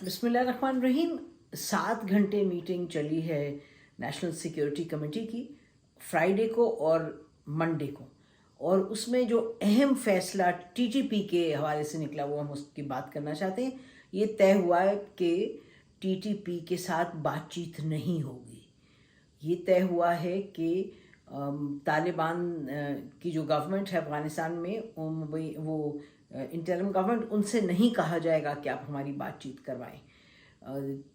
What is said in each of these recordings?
बिस्मिल्लाहिर्रहमानिर्रहीम। 7 घंटे मीटिंग चली है नेशनल सिक्योरिटी कमेटी की, फ्राइडे को और मंडे को, और उसमें जो अहम फैसला टीटीपी के हवाले से निकला वो हम उसकी बात करना चाहते हैं। ये तय हुआ है कि टीटीपी के साथ बातचीत नहीं होगी। ये तय हुआ है कि तालिबान की जो गवर्नमेंट है अफ़गानिस्तान में, वो इंटरिम गवर्नमेंट, उनसे नहीं कहा जाएगा कि आप हमारी बातचीत करवाएं।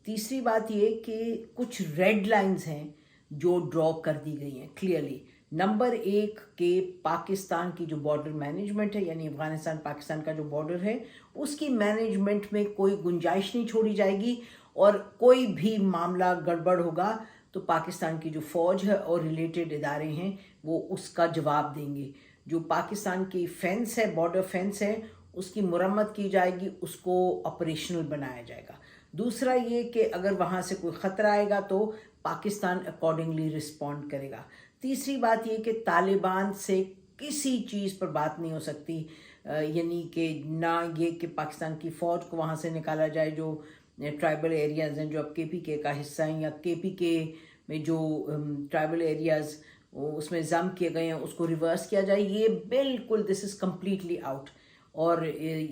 तीसरी बात ये कि कुछ रेड लाइंस हैं जो ड्रॉ कर दी गई हैं क्लियरली। नंबर 1 के पाकिस्तान की जो बॉर्डर मैनेजमेंट है, यानी अफ़गानिस्तान पाकिस्तान का जो बॉर्डर है, उसकी मैनेजमेंट में कोई गुंजाइश नहीं छोड़ी जाएगी, और कोई भी मामला गड़बड़ होगा तो पाकिस्तान की जो फ़ौज है और रिलेटेड इदारे हैं वो उसका जवाब देंगे। जो पाकिस्तान की फेंस है, बॉर्डर फेंस है, उसकी मुरम्मत की जाएगी, उसको ऑपरेशनल बनाया जाएगा। दूसरा ये कि अगर वहाँ से कोई ख़तरा आएगा तो पाकिस्तान अकॉर्डिंगली रिस्पॉन्ड करेगा। तीसरी बात ये कि तालिबान से किसी चीज़ पर बात नहीं हो सकती, यानी कि ना ये कि पाकिस्तान की फ़ौज को वहाँ से निकाला जाए जो ट्राइबल एरियाज़ हैं जो अब केपीके का हिस्सा हैं, या केपीके में जो ट्राइबल एरियाज़ उसमें जम किए गए हैं उसको रिवर्स किया जाए। ये बिल्कुल दिस इज़ कम्प्लीटली आउट। और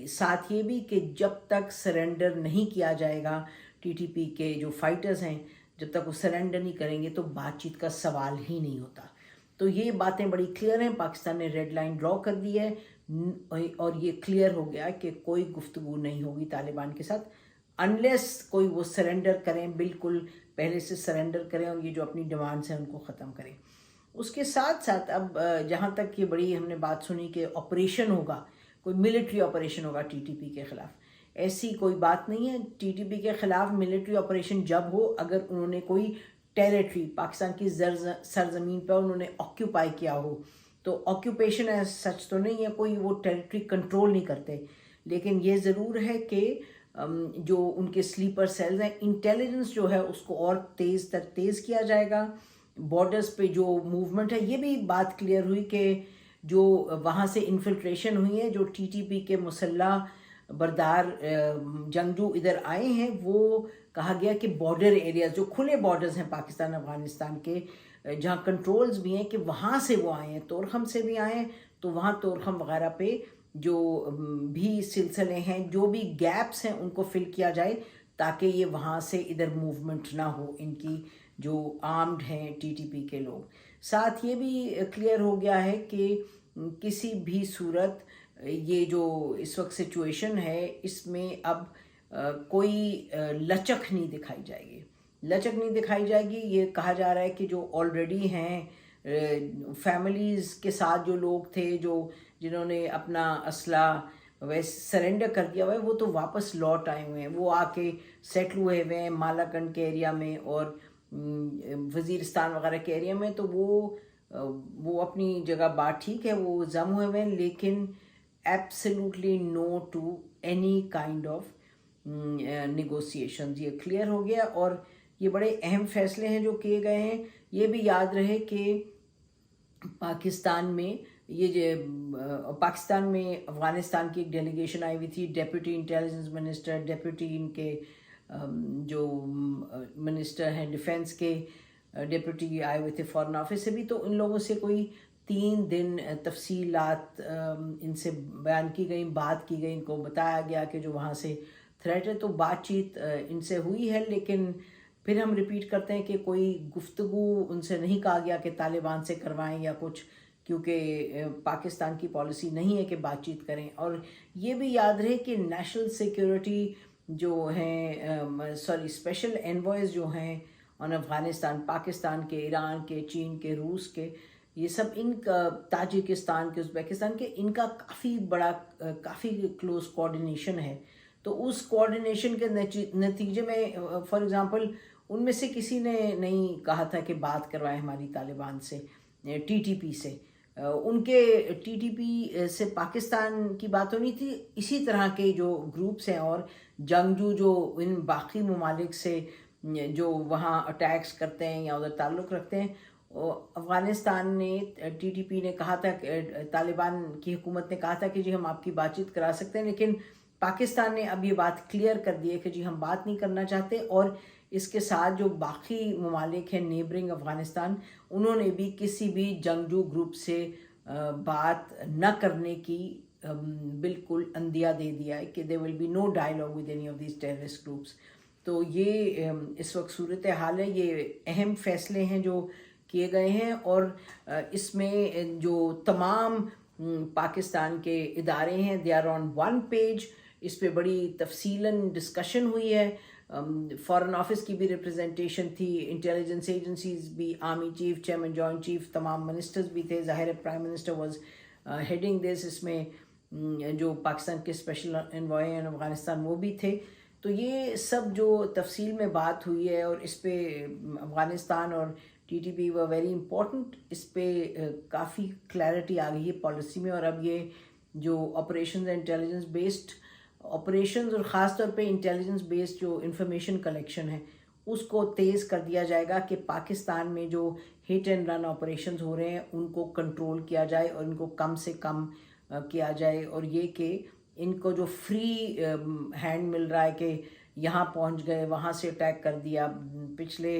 साथ ये भी कि जब तक सरेंडर नहीं किया जाएगा, टीटीपी के जो फाइटर्स हैं जब तक वो सरेंडर नहीं करेंगे तो बातचीत का सवाल ही नहीं होता। तो ये बातें बड़ी क्लियर हैं। पाकिस्तान ने रेड लाइन ड्रॉ कर दी है और ये क्लियर हो गया कि कोई गुफ्तगू नहीं होगी तालिबान के साथ अनलेस कोई वो सरेंडर करें, बिल्कुल पहले से सरेंडर करें और ये जो अपनी डिमांड्स हैं उनको ख़त्म करें। उसके साथ साथ अब जहाँ तक ये बड़ी हमने बात सुनी कि ऑपरेशन होगा, कोई मिलिट्री ऑपरेशन होगा टीटीपी के ख़िलाफ़, ऐसी कोई बात नहीं है। टीटीपी के ख़िलाफ़ मिलिट्री ऑपरेशन जब हो अगर उन्होंने कोई टेरिटरी पाकिस्तान की सरजमीन पर उन्होंने ऑक्यूपाई किया हो, तो ऑक्यूपेशन एज सच तो नहीं है, कोई वो टेरिटरी कंट्रोल नहीं करते, लेकिन ये ज़रूर है कि जो उनके स्लीपर सेल्स हैं, इंटेलिजेंस जो है उसको और तेज़ किया जाएगा। बॉर्डर्स पे जो मूवमेंट है, ये भी बात क्लियर हुई कि जो वहाँ से इन्फिल्ट्रेशन हुई है, जो टीटीपी के मुसल्लह बरदार जंगजू इधर आए हैं, वो कहा गया कि बॉर्डर एरियाज जो खुले बॉर्डर्स हैं पाकिस्तान अफगानिस्तान के, जहाँ कंट्रोल्स भी हैं, कि वहाँ से वो आए हैं, तोरखम से भी आए हैं, तो वहाँ तोरखम वगैरह पे जो भी सिलसिले हैं, जो भी गैप्स हैं उनको फिल किया जाए ताकि ये वहाँ से इधर मूवमेंट ना हो इनकी जो आर्म्ड हैं टीटीपी के लोग। साथ ये भी क्लियर हो गया है कि किसी भी सूरत ये जो इस वक्त सिचुएशन है इसमें अब कोई लचक नहीं दिखाई जाएगी। लचक नहीं दिखाई जाएगी। ये कहा जा रहा है कि जो ऑलरेडी हैं फैमिलीज़ के साथ जो लोग थे, जो जिन्होंने अपना असला वैसे सरेंडर कर दिया हुआ है, वो तो वापस लौट आए हुए हैं, वो आके सेटल हुए हुए हैं मालाकंड के एरिया में और वज़ीरिस्तान वगैरह के एरिया में। तो वो अपनी जगह बात ठीक है, वो जम हुए हुए हैं, लेकिन absolutely no to any kind of negotiations. ये क्लियर हो गया और ये बड़े अहम फैसले हैं जो किए गए हैं। ये भी याद रहे कि पाकिस्तान में अफ़गानिस्तान की एक डेलीगेशन आई हुई थी, डेप्यूटी इंटेलिजेंस मिनिस्टर, डेप्यूटी इनके जो मिनिस्टर हैं डिफेंस के, डेप्यूटी आए हुए थे फॉरेन ऑफिस से भी। तो इन लोगों से कोई 3 दिन तफसीलात इनसे बयान की गई, बात की गई, इनको बताया गया कि जो वहाँ से थ्रेट है। तो बातचीत इनसे हुई है, लेकिन फिर हम रिपीट करते हैं कि कोई गुफ्तगू उनसे नहीं कहा गया कि तालिबान से करवाएं या कुछ, क्योंकि पाकिस्तान की पॉलिसी नहीं है कि बातचीत करें। और ये भी याद रहे कि नेशनल सिक्योरिटी जो हैं स्पेशल एनवॉयज़ जो हैं ऑन अफ़गानिस्तान, पाकिस्तान के, ईरान के, चीन के, रूस के, ये सब इनका, ताजिकिस्तान के, उज़्बेकिस्तान के, इनका काफ़ी क्लोज कोऑर्डिनेशन है। तो उस कोऑर्डिनेशन के नतीजे में फॉर एग्ज़ाम्पल उनमें से किसी ने नहीं कहा था कि बात करवाएं हमारी तालिबान से, टीटीपी से। उनके टीटीपी से पाकिस्तान की बात होनी थी। इसी तरह के जो ग्रुप्स हैं और जंगजू जो इन बाकी ममालिक से जो वहाँ अटैक्स करते हैं या उधर ताल्लुक़ रखते हैं, अफ़गानिस्तान ने, टीटीपी ने कहा था, तालिबान की हुकूमत ने कहा था कि जी हम आपकी बातचीत करा सकते हैं, लेकिन पाकिस्तान ने अब ये बात क्लियर कर दी है कि जी हम बात नहीं करना चाहते, और इसके साथ जो बाकी ममालिक हैं नेबरिंग अफ़गानिस्तान, उन्होंने भी किसी भी जंगजू ग्रुप से बात न करने की बिल्कुल अंदिया दे दिया है कि there will be no dialogue with any of these terrorist groups. तो ये इस वक्त सूरत हाल है, ये अहम फैसले हैं जो किए गए हैं, और इसमें जो तमाम पाकिस्तान के इदारे हैं they are on one page. इस पे बड़ी तफसीलन डिस्कशन हुई है, फॉरेन ऑफिस की भी रिप्रेजेंटेशन थी, इंटेलिजेंस एजेंसीज भी, army chief, chairman joint chief, तमाम मिनिस्टर्स भी थे, ज़ाहिर है prime minister was heading this. इसमें जो पाकिस्तान के स्पेशल एनवॉय इन अफ़गानिस्तान वो भी थे। तो ये सब जो तफसील में बात हुई है, और इस पे अफ़गानिस्तान और टीटीपी व वेरी इम्पोर्टेंट, इस पे काफ़ी क्लैरिटी आ गई है पॉलिसी में। और अब ये जो ऑपरेशन इंटेलिजेंस बेस्ड ऑपरेशंस, और ख़ास तौर पे इंटेलिजेंस बेस्ड जो इंफॉर्मेशन कलेक्शन है, उसको तेज़ कर दिया जाएगा कि पाकिस्तान में जो हिट एंड रन ऑपरेशंस हो रहे हैं उनको कंट्रोल किया जाए और इनको कम से कम किया जाए। और ये कि इनको जो फ्री हैंड मिल रहा है कि यहाँ पहुँच गए, वहाँ से अटैक कर दिया, पिछले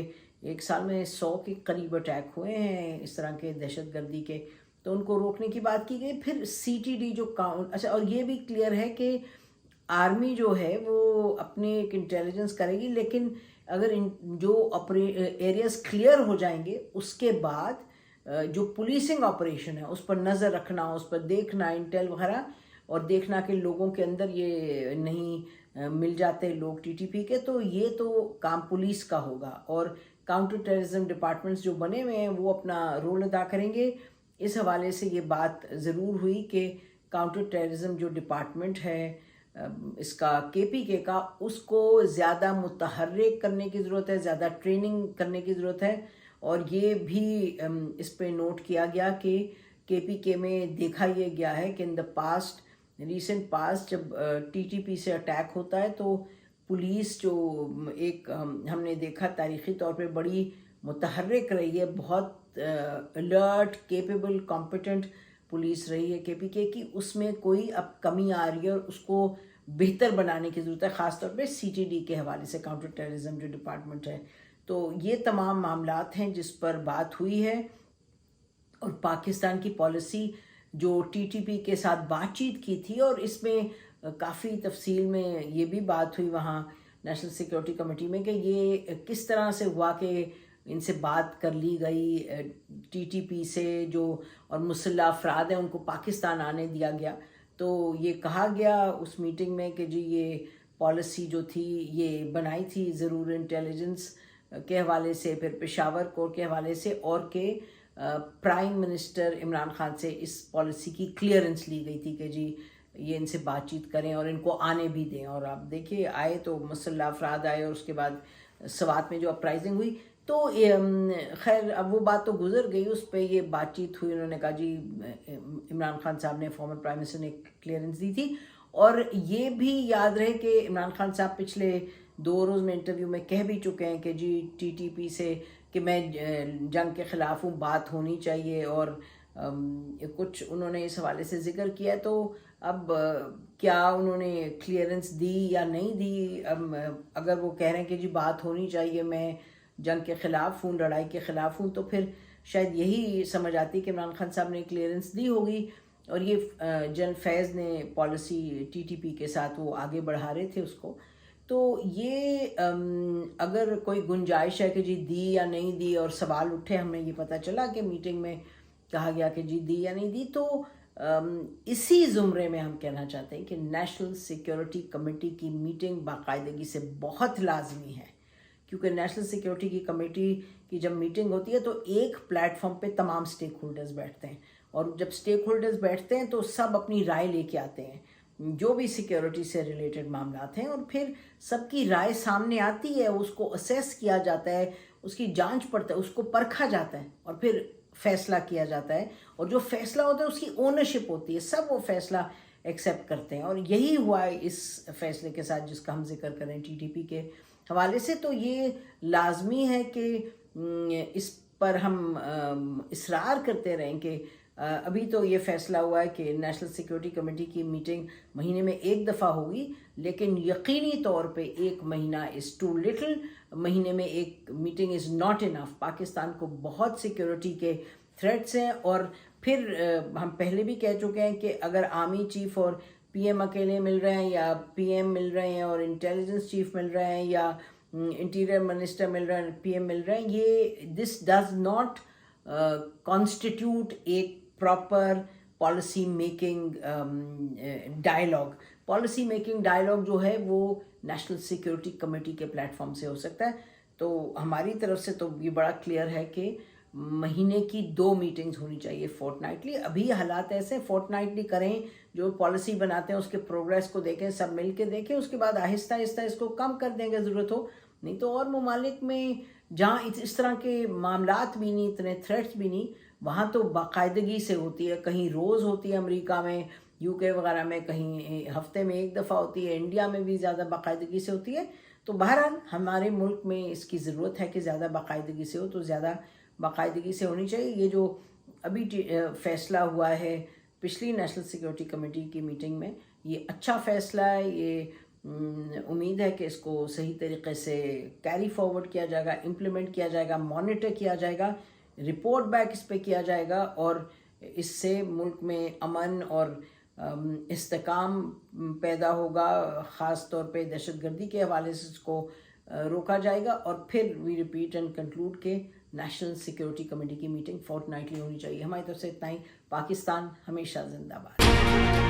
एक साल में 100 के करीब अटैक हुए हैं इस तरह के दहशतगर्दी के, तो उनको रोकने की बात की गई। फिर सीटीडी जो काउंट, अच्छा, और ये भी क्लियर है कि आर्मी जो है वो अपनी एक इंटेलिजेंस करेगी, लेकिन अगर जो एरियाज क्लियर हो जाएंगे उसके बाद जो पुलिसिंग ऑपरेशन है उस पर नज़र रखना, उस पर देखना, इंटेल वगैरह, और देखना कि लोगों के अंदर ये नहीं मिल जाते लोग टीटीपी के, तो ये तो काम पुलिस का होगा। और काउंटर टेररिज्म डिपार्टमेंट्स जो बने हुए हैं वो अपना रोल अदा करेंगे। इस हवाले से ये बात ज़रूर हुई कि काउंटर टेररिज्म जो डिपार्टमेंट है इसका केपीके का, उसको ज़्यादा मुतहर्रिक करने की ज़रूरत है, ज़्यादा ट्रेनिंग करने की ज़रूरत है। और ये भी इस पे नोट किया गया कि केपीके में देखा ये गया है कि in the past, recent past, जब टीटीपी से अटैक होता है तो पुलिस जो एक हमने देखा तारीख़ी तौर पे बड़ी मुतहर्रिक रही है, बहुत अलर्ट, केपेबल, कॉम्पिटेंट पुलिस रही है केपीके की, उसमें कोई अब कमी आ रही है और उसको बेहतर बनाने की ज़रूरत है, ख़ास तौर पे सीटीडी के हवाले से, काउंटर टेररिज्म जो डिपार्टमेंट है। तो ये तमाम मामलात हैं जिस पर बात हुई है। और पाकिस्तान की पॉलिसी जो टीटीपी के साथ बातचीत की थी, और इसमें काफ़ी तफसील में ये भी बात हुई वहाँ नेशनल सिक्योरिटी कमेटी में कि ये किस तरह से हुआ कि इनसे बात कर ली गई टीटीपी से, जो और मुसल्लह अफराद हैं उनको पाकिस्तान आने दिया गया। तो ये कहा गया उस मीटिंग में कि जी ये पॉलिसी जो थी ये बनाई थी ज़रूर इंटेलिजेंस के हवाले से, फिर पेशावर कोर के हवाले से, और के प्राइम मिनिस्टर इमरान खान से इस पॉलिसी की क्लियरेंस ली गई थी कि जी ये इनसे बातचीत करें और इनको आने भी दें। और आप देखिए आए तो मुसल्लह अफराद आए, और उसके बाद सवात में जो अपराइजिंग हुई, तो खैर अब वो बात तो गुजर गई, उस पर ये बातचीत हुई। उन्होंने कहा जी इमरान खान साहब ने, फॉर्मर प्राइम मिनिस्टर ने क्लियरेंस दी थी। और ये भी याद रहे कि इमरान खान साहब पिछले 2 रोज़ में इंटरव्यू में कह भी चुके हैं कि जी टीटीपी से कि मैं जंग के ख़िलाफ़ हूँ, बात होनी चाहिए, और कुछ उन्होंने इस हवाले से ज़िक्र किया। तो अब क्या उन्होंने क्लियरेंस दी या नहीं दी, अगर वो कह रहे हैं कि जी बात होनी चाहिए, मैं जंग के ख़िलाफ़ हूँ, लड़ाई के ख़िलाफ़ हूँ, तो फिर शायद यही समझ आती कि इमरान खान साहब ने क्लियरेंस दी होगी। और ये जनरल फैज़ ने पॉलिसी टीटीपी के साथ वो आगे बढ़ा रहे थे उसको। तो ये अगर कोई गुंजाइश है कि जी दी या नहीं दी, और सवाल उठे, हमें ये पता चला कि मीटिंग में कहा गया कि जी दी या नहीं दी, तो इसी ज़ुमरे में हम कहना चाहते हैं कि नेशनल सिक्योरिटी कमेटी की मीटिंग बाकायदगी से बहुत लाजमी है। क्योंकि नेशनल सिक्योरिटी की कमेटी की जब मीटिंग होती है तो एक प्लेटफॉर्म पे तमाम स्टेक होल्डर्स बैठते हैं, और जब स्टेक होल्डर्स बैठते हैं तो सब अपनी राय लेके आते हैं जो भी सिक्योरिटी से रिलेटेड मामलात हैं, और फिर सबकी राय सामने आती है, उसको असेस किया जाता है, उसकी जांच पड़ता है, उसको परखा जाता है, और फिर फैसला किया जाता है। और जो फैसला होता है उसकी ओनरशिप होती है, सब वो फैसला एक्सेप्ट करते हैं। और यही हुआ है इस फैसले के साथ जिसका हम जिक्र करें टीटीपी के हवाले से। तो ये लाजमी है कि इस पर हम इसरार करते रहें कि ابھی تو یہ فیصلہ ہوا ہے کہ نیشنل سیکیورٹی کمیٹی کی میٹنگ مہینے میں ایک دفعہ ہوگی، لیکن یقینی طور پہ ایک مہینہ از ٹو لٹل، مہینے میں ایک meeting is not enough. Pakistan کو بہت سیکیورٹی کے تھریٹس ہیں، اور پھر ہم پہلے بھی کہہ چکے ہیں کہ اگر آرمی چیف اور پی ایم اکیلے مل رہے ہیں، یا پی ایم مل رہے ہیں اور انٹیلیجنس چیف مل رہے ہیں، یا انٹیریئر منسٹر مل رہے ہیں، پی ایم مل رہے ہیں، یہ دس ڈز ناٹ کانسٹیٹیوٹ ایک proper policy making dialogue. Policy making dialogue جو ہے وہ نیشنل سیکیورٹی کمیٹی کے پلیٹ فارم سے ہو سکتا ہے۔ تو ہماری طرف سے تو یہ بڑا کلیئر ہے کہ مہینے کی 2 میٹنگز ہونی چاہیے فورٹ نائٹلی۔ ابھی حالات ایسے فورٹ نائٹلی کریں، جو پالیسی بناتے ہیں اس کے پروگریس کو دیکھیں، سب مل کے دیکھیں، اس کے بعد آہستہ آہستہ اس کو کم کر دیں گے ضرورت ہو۔ نہیں تو اور ممالک میں جہاں اس طرح کے معاملات بھی نہیں، اتنے تھریٹس بھی نہیں، وہاں تو باقاعدگی سے ہوتی ہے، کہیں روز ہوتی ہے، امریکہ میں، یو کے وغیرہ میں کہیں ہفتے میں ایک دفعہ ہوتی ہے، انڈیا میں بھی زیادہ باقاعدگی سے ہوتی ہے۔ تو بہرحال ہمارے ملک میں اس کی ضرورت ہے کہ زیادہ باقاعدگی سے ہو، تو زیادہ باقاعدگی سے ہونی چاہیے۔ یہ جو ابھی فیصلہ ہوا ہے پچھلی نیشنل سیکیورٹی کمیٹی کی میٹنگ میں، یہ اچھا فیصلہ ہے۔ یہ امید ہے کہ اس کو صحیح طریقے سے کیری فارورڈ کیا جائے گا، امپلیمنٹ کیا جائے گا، مانیٹر کیا جائے گا، رپورٹ بیک اس پہ کیا جائے گا، اور اس سے ملک میں امن اور استحکام پیدا ہوگا۔ خاص طور پہ دہشت گردی کے حوالے سے اس کو روکا جائے گا، اور پھر وی ریپیٹ اینڈ کنکلوڈ کہ نیشنل سیکیورٹی کمیٹی کی میٹنگ فورٹ نائٹلی ہونی چاہیے۔ ہماری طرف سے اتنا ہی۔ پاکستان ہمیشہ زندہ باد۔